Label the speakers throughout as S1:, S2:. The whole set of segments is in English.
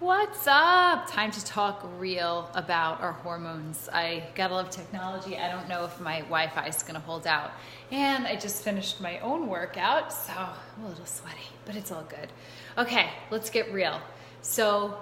S1: What's up? Time to talk real about our hormones. I gotta love technology. I don't know if my Wi-Fi is gonna hold out. And I just finished my own workout, so I'm a little sweaty, but it's all good. Okay, let's get real. So,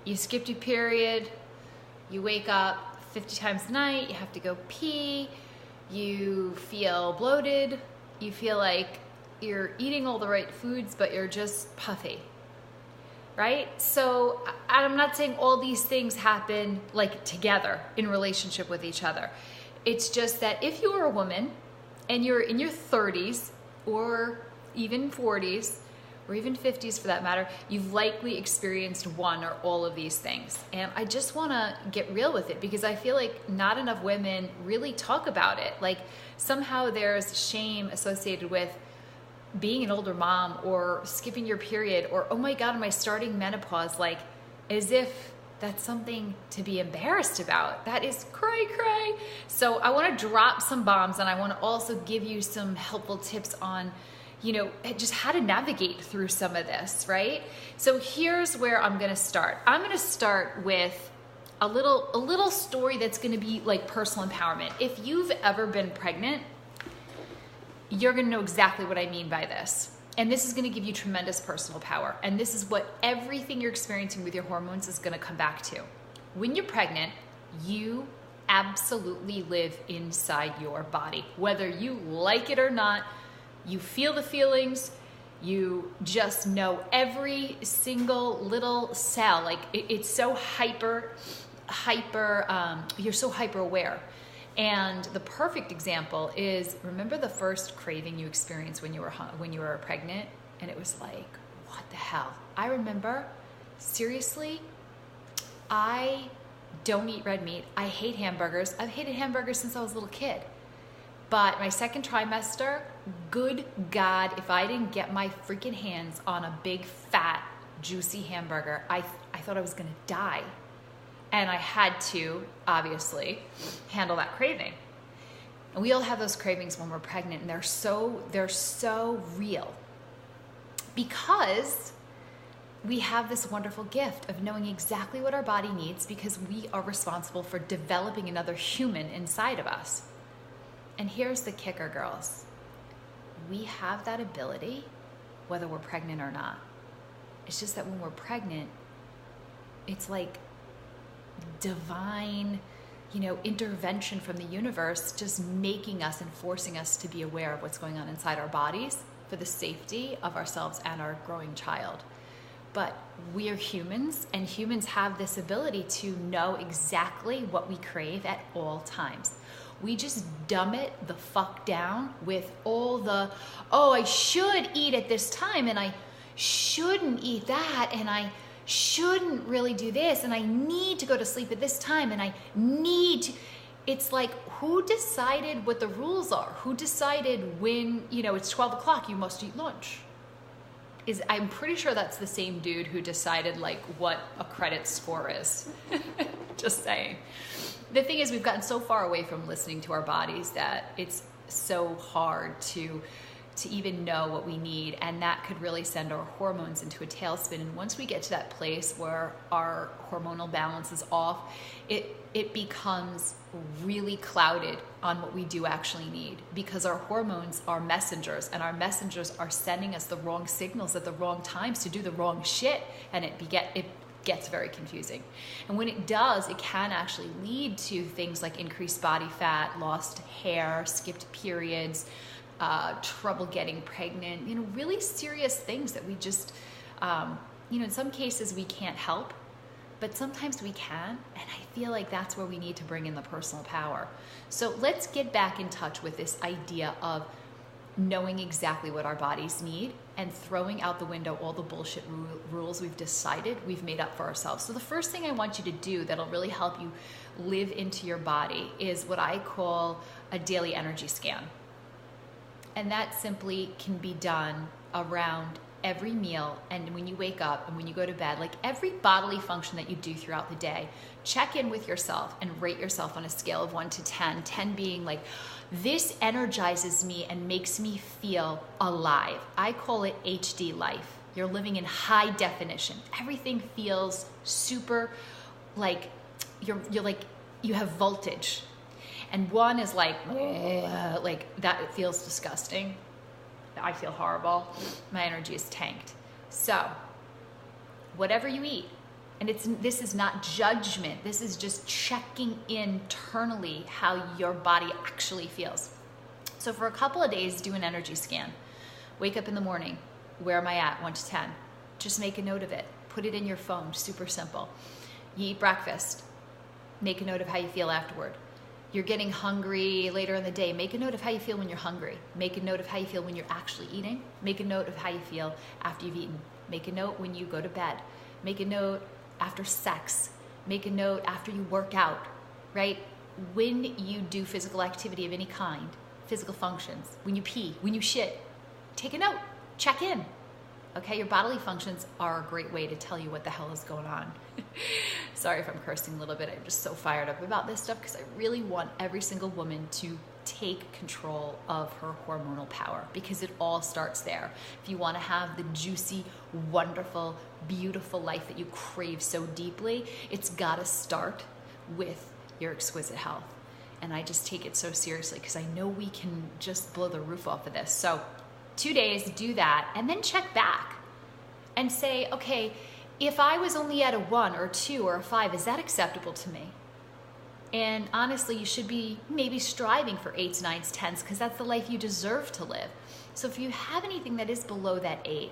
S1: you skipped your period, you wake up 50 times a night, you have to go pee, you feel bloated, you feel like you're eating all the right foods, but you're just puffy. Right? So I'm not saying all these things happen like together in relationship with each other. It's just that if you are a woman and you're in your 30s or even 40s or even 50s for that matter, you've likely experienced one or all of these things. And I just want to get real with it because I feel like not enough women really talk about it. Like somehow there's shame associated with being an older mom or skipping your period or, oh my God, am I starting menopause? Like as if that's something to be embarrassed about. That is cray cray. So I want to drop some bombs and I want to also give you some helpful tips on, just how to navigate through some of this, right? So here's where I'm going to start. I'm going to start with a little story that's going to be like personal empowerment. If you've ever been pregnant, you're going to know exactly what I mean by this. And this is going to give you tremendous personal power. And this is what everything you're experiencing with your hormones is going to come back to. When you're pregnant, you absolutely live inside your body. Whether you like it or not, you feel the feelings, you just know every single little cell. Like it's so hyper, you're so hyper aware. And the perfect example is, remember the first craving you experienced when you were pregnant? And it was like, what the hell? I remember, seriously, I don't eat red meat. I hate hamburgers. I've hated hamburgers since I was a little kid. But my second trimester, good God, if I didn't get my freaking hands on a big, fat, juicy hamburger, I thought I was gonna die. And I had to, obviously, handle that craving. And we all have those cravings when we're pregnant, and they're so real. Because we have this wonderful gift of knowing exactly what our body needs because we are responsible for developing another human inside of us. And here's the kicker, girls. We have that ability whether we're pregnant or not. It's just that when we're pregnant, it's like divine, intervention from the universe, just making us and forcing us to be aware of what's going on inside our bodies for the safety of ourselves and our growing child. But we are humans, and humans have this ability to know exactly what we crave at all times. We just dumb it the fuck down with all the, I should eat at this time, and I shouldn't eat that, and I shouldn't really do this, and I need to go to sleep at this time, and I need to. It's like, who decided what the rules are? Who decided when, it's 12 o'clock, you must eat lunch? I'm pretty sure that's the same dude who decided like what a credit score is. Just saying. The thing is, we've gotten so far away from listening to our bodies that it's so hard to even know what we need, and that could really send our hormones into a tailspin. And once we get to that place where our hormonal balance is off, it becomes really clouded on what we do actually need, because our hormones are messengers, and our messengers are sending us the wrong signals at the wrong times to do the wrong shit, and it gets very confusing. And when it does, it can actually lead to things like increased body fat, lost hair, skipped periods, trouble getting pregnant, really serious things that we just, in some cases we can't help, but sometimes we can. And I feel like that's where we need to bring in the personal power. So let's get back in touch with this idea of knowing exactly what our bodies need and throwing out the window all the bullshit rules we've made up for ourselves. So the first thing I want you to do that'll really help you live into your body is what I call a daily energy scan. And that simply can be done around every meal and when you wake up and when you go to bed, like every bodily function that you do throughout the day. Check in with yourself and rate yourself on a scale of 1 to 10, 10 being like, this energizes me and makes me feel alive. I call it HD life. You're living in high definition. Everything feels super like you have voltage. And one is like that, it feels disgusting. I feel horrible. My energy is tanked. So whatever you eat, and this is not judgment. This is just checking internally how your body actually feels. So for a couple of days, do an energy scan. Wake up in the morning. Where am I at? 1 to 10. Just make a note of it. Put it in your phone. Super simple. You eat breakfast. Make a note of how you feel afterward. You're getting hungry later in the day. Make a note of how you feel when you're hungry. Make a note of how you feel when you're actually eating. Make a note of how you feel after you've eaten. Make a note when you go to bed. Make a note after sex. Make a note after you work out, right? When you do physical activity of any kind, physical functions, when you pee, when you shit, take a note, check in. Okay, your bodily functions are a great way to tell you what the hell is going on. Sorry if I'm cursing a little bit. I'm just so fired up about this stuff because I really want every single woman to take control of her hormonal power, because it all starts there. If you want to have the juicy, wonderful, beautiful life that you crave so deeply, it's got to start with your exquisite health. And I just take it so seriously because I know we can just blow the roof off of this. So 2 days, do that, and then check back and say, okay, if I was only at a 1 or 2 or a 5, is that acceptable to me? And honestly, you should be maybe striving for 8s, 9s, 10s, because that's the life you deserve to live. So if you have anything that is below that 8,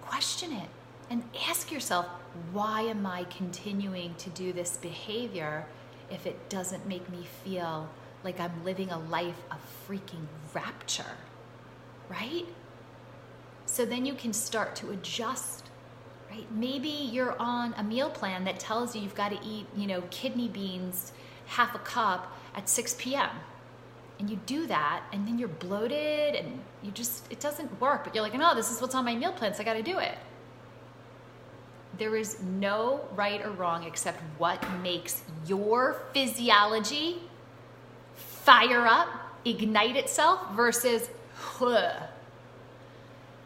S1: question it and ask yourself, why am I continuing to do this behavior if it doesn't make me feel like I'm living a life of freaking rapture, right? So then you can start to adjust, right? Maybe you're on a meal plan that tells you you've got to eat, kidney beans, half a cup at 6 p.m. And you do that, and then you're bloated, and it doesn't work. But you're like, no, this is what's on my meal plan, so I got to do it. There is no right or wrong except what makes your physiology fire up, ignite itself versus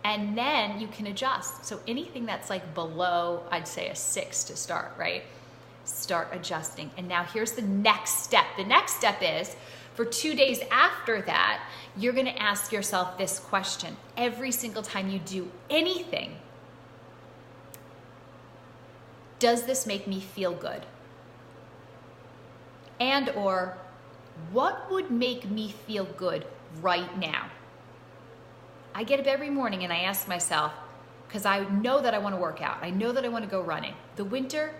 S1: and then you can adjust. So anything that's like below, I'd say a 6 to start, right? Start adjusting. And now here's the next step. The next step is, for 2 days after that, you're going to ask yourself this question every single time you do anything. Does this make me feel good? And or what would make me feel good right now? I get up every morning and I ask myself, because I know that I want to work out. I know that I want to go running. The winter,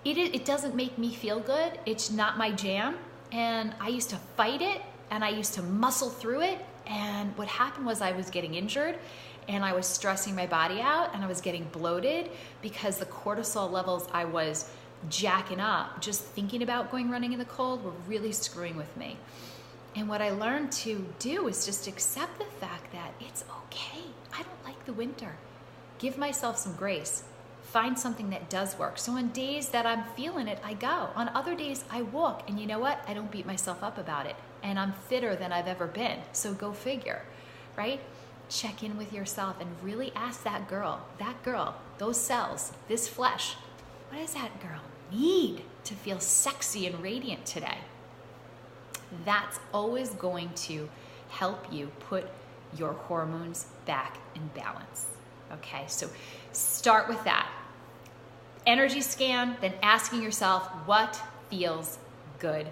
S1: it doesn't make me feel good. It's not my jam. And I used to fight it, and I used to muscle through it. And what happened was I was getting injured, and I was stressing my body out, and I was getting bloated because the cortisol levels I was jacking up, just thinking about going running in the cold, were really screwing with me. And what I learned to do is just accept the fact that it's okay. I don't like the winter. Give myself some grace. Find something that does work. So on days that I'm feeling it, I go. On other days, I walk. And you know what? I don't beat myself up about it. And I'm fitter than I've ever been. So go figure, right? Check in with yourself and really ask that girl, those cells, this flesh, what does that girl need to feel sexy and radiant today? That's always going to help you put your hormones back in balance. Okay, so start with that. Energy scan, then asking yourself, what feels good?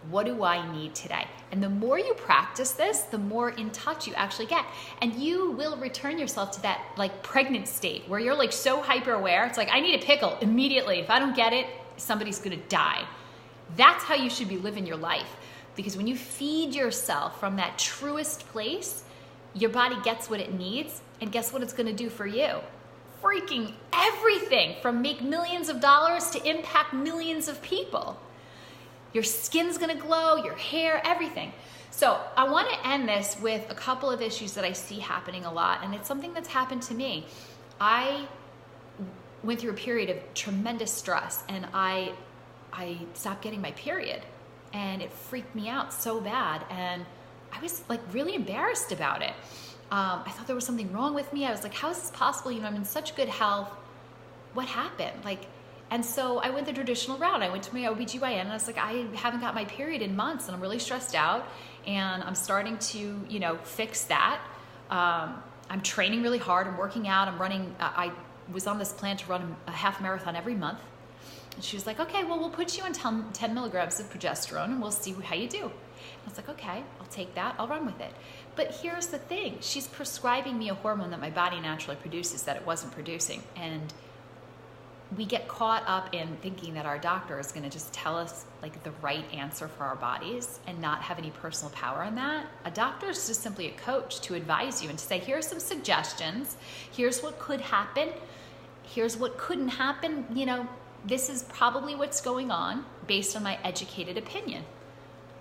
S1: What do I need today? And the more you practice this, the more in touch you actually get. And you will return yourself to that like pregnant state where you're like so hyper aware. It's like, I need a pickle immediately. If I don't get it, somebody's gonna die. That's how you should be living your life. Because when you feed yourself from that truest place, your body gets what it needs, and guess what it's gonna do for you? Freaking everything, from make millions of dollars to impact millions of people. Your skin's gonna glow, your hair, everything. So I wanna end this with a couple of issues that I see happening a lot, and it's something that's happened to me. I went through a period of tremendous stress, and I stopped getting my period. And it freaked me out so bad, and I was like really embarrassed about it. I thought there was something wrong with me. I was like, how is this possible? You know, I'm in such good health. What happened? And so I went the traditional route. I went to my OBGYN and I was like, I haven't got my period in months and I'm really stressed out and I'm starting to, fix that. I'm training really hard. I'm working out. I'm running. I was on this plan to run a half marathon every month. And she was like, okay, well, we'll put you on 10 milligrams of progesterone and we'll see how you do. I was like, okay, I'll take that. I'll run with it. But here's the thing. She's prescribing me a hormone that my body naturally produces that it wasn't producing. And we get caught up in thinking that our doctor is going to just tell us the right answer for our bodies and not have any personal power in that. A doctor is just simply a coach to advise you and to say, here's some suggestions. Here's what could happen. Here's what couldn't happen. This is probably what's going on based on my educated opinion.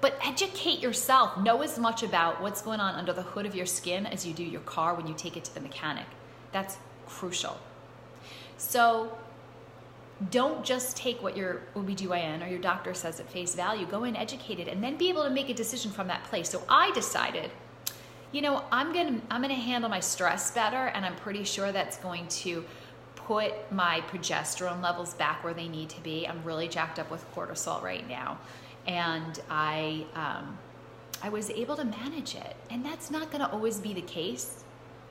S1: But educate yourself. Know as much about what's going on under the hood of your skin as you do your car when you take it to the mechanic. That's crucial. So don't just take what your OBGYN or your doctor says at face value. Go in educated and then be able to make a decision from that place. So I decided, I'm gonna handle my stress better, and I'm pretty sure that's going to put my progesterone levels back where they need to be. I'm really jacked up with cortisol right now. And I was able to manage it. And that's not gonna always be the case,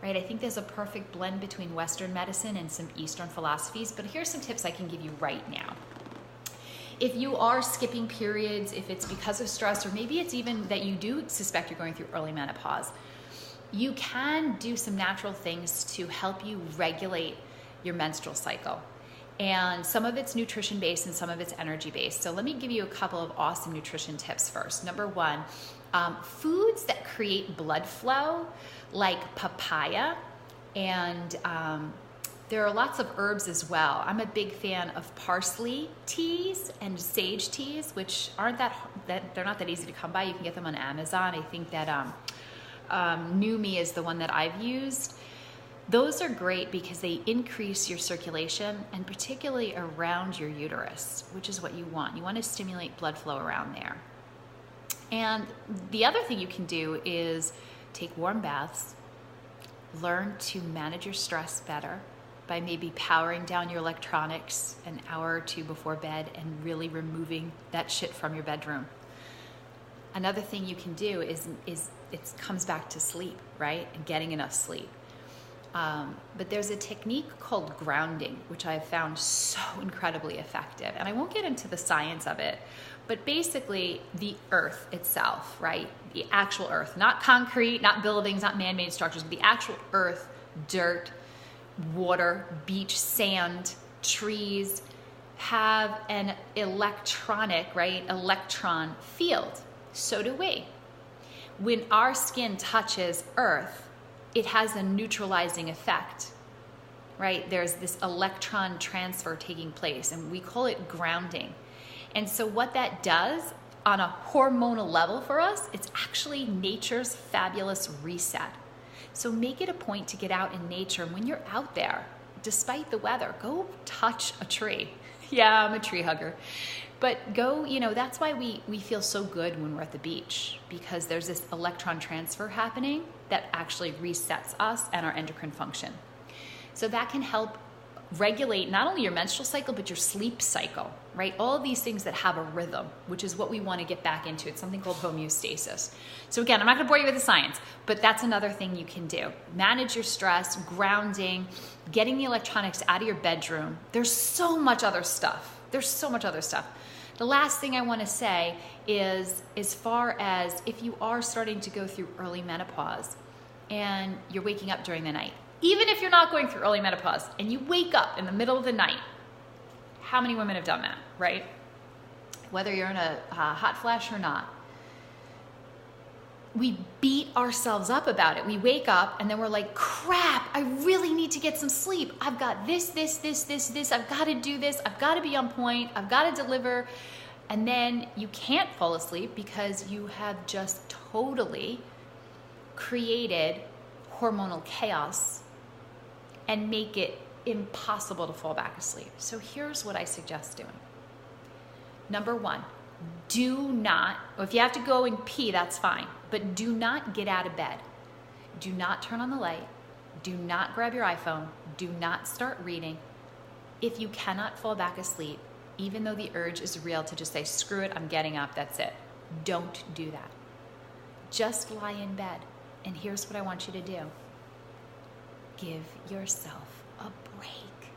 S1: right? I think there's a perfect blend between Western medicine and some Eastern philosophies, but here's some tips I can give you right now. If you are skipping periods, if it's because of stress, or maybe it's even that you do suspect you're going through early menopause, you can do some natural things to help you regulate your menstrual cycle. And some of it's nutrition-based and some of it's energy-based. So let me give you a couple of awesome nutrition tips first. Number one, foods that create blood flow, like papaya, and there are lots of herbs as well. I'm a big fan of parsley teas and sage teas, which aren't they're not that easy to come by. You can get them on Amazon. I think that Numi is the one that I've used. Those are great because they increase your circulation, and particularly around your uterus, which is what you want. You want to stimulate blood flow around there. And the other thing you can do is take warm baths, learn to manage your stress better by maybe powering down your electronics an hour or two before bed and really removing that shit from your bedroom. Another thing you can do is it comes back to sleep, right? And getting enough sleep. But there's a technique called grounding, which I've found so incredibly effective. And I won't get into the science of it, but basically the earth itself, right? The actual earth, not concrete, not buildings, not man-made structures, but the actual earth, dirt, water, beach, sand, trees, have an electron field. So do we. When our skin touches earth, it has a neutralizing effect, right? There's this electron transfer taking place, and we call it grounding. And so what that does on a hormonal level for us, it's actually nature's fabulous reset. So make it a point to get out in nature. And when you're out there, despite the weather, go touch a tree. Yeah, I'm a tree hugger. But go, that's why we feel so good when we're at the beach, because there's this electron transfer happening that actually resets us and our endocrine function. So that can help regulate not only your menstrual cycle, but your sleep cycle, right? All of these things that have a rhythm, which is what we want to get back into. It's something called homeostasis. So again, I'm not going to bore you with the science, but that's another thing you can do. Manage your stress, grounding, getting the electronics out of your bedroom. There's so much other stuff. The last thing I want to say is, as far as if you are starting to go through early menopause and you're waking up during the night, even if you're not going through early menopause and you wake up in the middle of the night, how many women have done that, right? Whether you're in a hot flash or not. We beat ourselves up about it. We wake up and then we're like, crap, I really need to get some sleep. I've got this. I've got to do this. I've got to be on point. I've got to deliver. And then you can't fall asleep because you have just totally created hormonal chaos and make it impossible to fall back asleep. So here's what I suggest doing. Number one, do not, if you have to go and pee, that's fine, but do not get out of bed Do not turn on the light. Do not grab your iPhone. Do not start reading. If you cannot fall back asleep, even though the urge is real to just say, screw it, I'm getting up, that's it. Don't do that. Just lie in bed. And here's what I want you to do. Give yourself a break.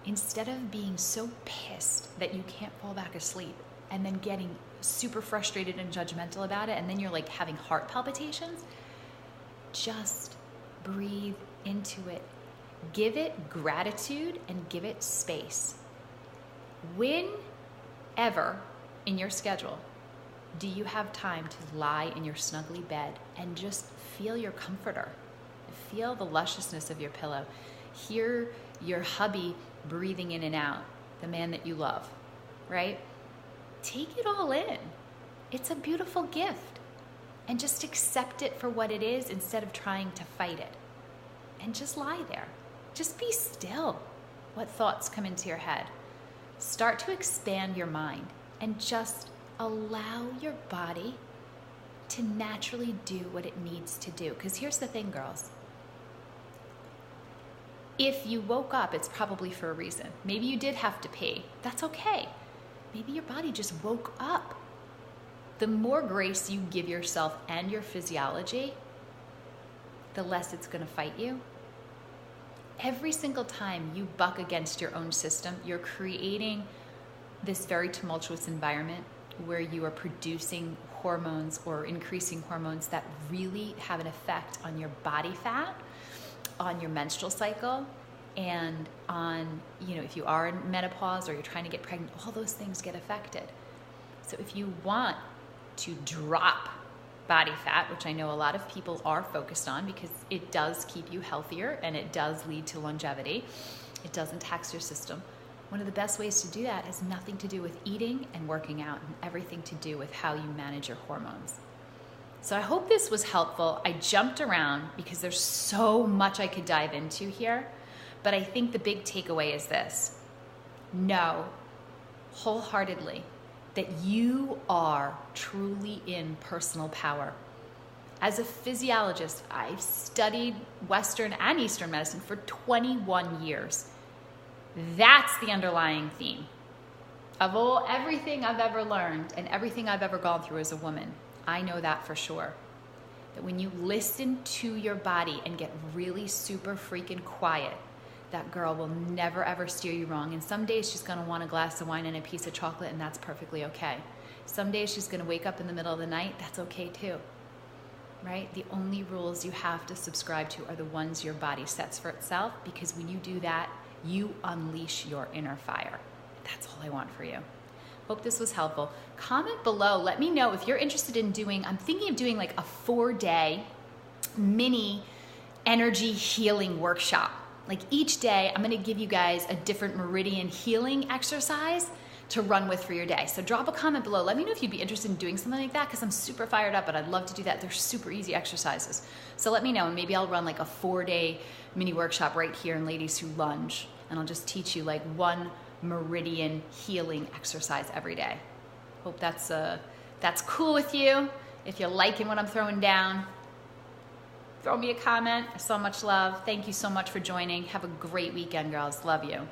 S1: Instead of being so pissed that you can't fall back asleep and then getting super frustrated and judgmental about it, and then you're like having heart palpitations, just breathe into it. Give it gratitude and give it space. Whenever in your schedule do you have time to lie in your snuggly bed and just feel your comforter? Feel the lusciousness of your pillow. Hear your hubby breathing in and out, the man that you love, right? Take it all in. It's a beautiful gift. And just accept it for what it is instead of trying to fight it. And just lie there. Just be still. What thoughts come into your head? Start to expand your mind and just allow your body to naturally do what it needs to do. Because here's the thing, girls. If you woke up, it's probably for a reason. Maybe you did have to pee. That's okay. Maybe your body just woke up. The more grace you give yourself and your physiology, the less it's going to fight you. Every single time you buck against your own system, you're creating this very tumultuous environment where you are producing hormones or increasing hormones that really have an effect on your body fat, on your menstrual cycle, and on, if you are in menopause or you're trying to get pregnant, all those things get affected. So if you want to drop body fat, which I know a lot of people are focused on because it does keep you healthier and it does lead to longevity, it doesn't tax your system. One of the best ways to do that has nothing to do with eating and working out and everything to do with how you manage your hormones. So I hope this was helpful. I jumped around because there's so much I could dive into here, but I think the big takeaway is this. Know wholeheartedly that you are truly in personal power. As a physiologist, I've studied Western and Eastern medicine for 21 years. That's the underlying theme of everything I've ever learned and everything I've ever gone through as a woman. I know that for sure. That when you listen to your body and get really super freaking quiet, that girl will never ever steer you wrong. And some days she's gonna want a glass of wine and a piece of chocolate, and that's perfectly okay. Some days she's gonna wake up in the middle of the night, that's okay too, right? The only rules you have to subscribe to are the ones your body sets for itself, because when you do that, you unleash your inner fire. That's all I want for you. Hope this was helpful. Comment below, let me know if you're interested in I'm thinking of doing like a 4-day mini energy healing workshop. Like each day, I'm gonna give you guys a different meridian healing exercise to run with for your day. So drop a comment below. Let me know if you'd be interested in doing something like that, because I'm super fired up, but I'd love to do that. They're super easy exercises. So let me know, and maybe I'll run like a 4-day mini workshop right here in Ladies Who Lunge, and I'll just teach you like one meridian healing exercise every day. Hope that's cool with you. If you're liking what I'm throwing down, throw me a comment. So much love. Thank you so much for joining. Have a great weekend, girls. Love you.